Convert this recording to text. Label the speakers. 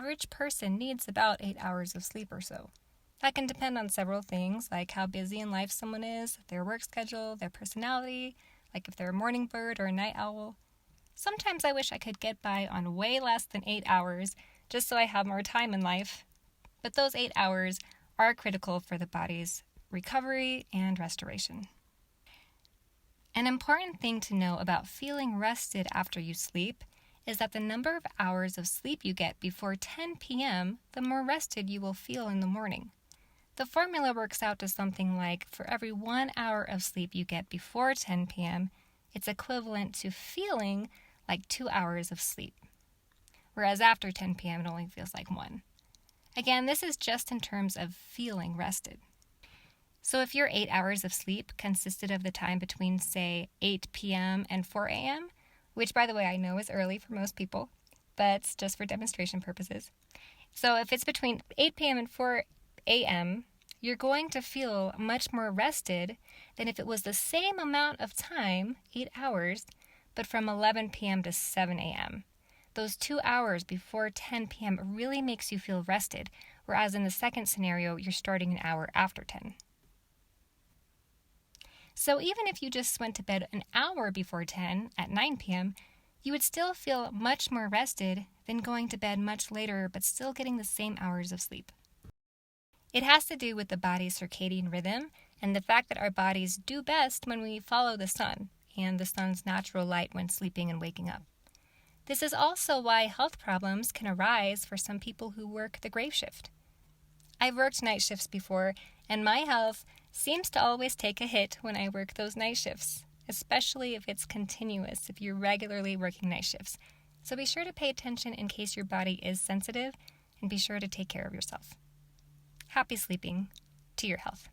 Speaker 1: average person needs about 8 hours of sleep or so. That can depend on several things, like how busy in life someone is, their work schedule, their personality, like if they're a morning bird or a night owl. Sometimes I wish I could get by on way less than 8 hours, just so I have more time in life. But those 8 hours are critical for the body's recovery and restoration. An important thing to know about feeling rested after you sleep is that the number of hours of sleep you get before 10 p.m., the more rested you will feel in the morning. The formula works out to something like for every 1 hour of sleep you get before 10 p.m., it's equivalent to feeling like 2 hours of sleep. Whereas after 10 p.m., it only feels like 1. Again, this is just in terms of feeling rested. So if your 8 hours of sleep consisted of the time between, say, 8 p.m. and 4 a.m., which, by the way, I know is early for most people, but it's just for demonstration purposes. So if it's between 8 p.m. and 4 a.m., you're going to feel much more rested than if it was the same amount of time, 8 hours, but from 11 p.m. to 7 a.m. Those 2 hours before 10 p.m. really makes you feel rested, whereas in the second scenario, you're starting an hour after 10. So even if you just went to bed an hour before 10 at 9 p.m., you would still feel much more rested than going to bed much later but still getting the same hours of sleep. It has to do with the body's circadian rhythm and the fact that our bodies do best when we follow the sun and the sun's natural light when sleeping and waking up. This is also why health problems can arise for some people who work the grave shift. I've worked night shifts before, and my health seems to always take a hit when I work those night shifts, especially if it's continuous, if you're regularly working night shifts. So be sure to pay attention in case your body is sensitive, and be sure to take care of yourself. Happy sleeping. To your health.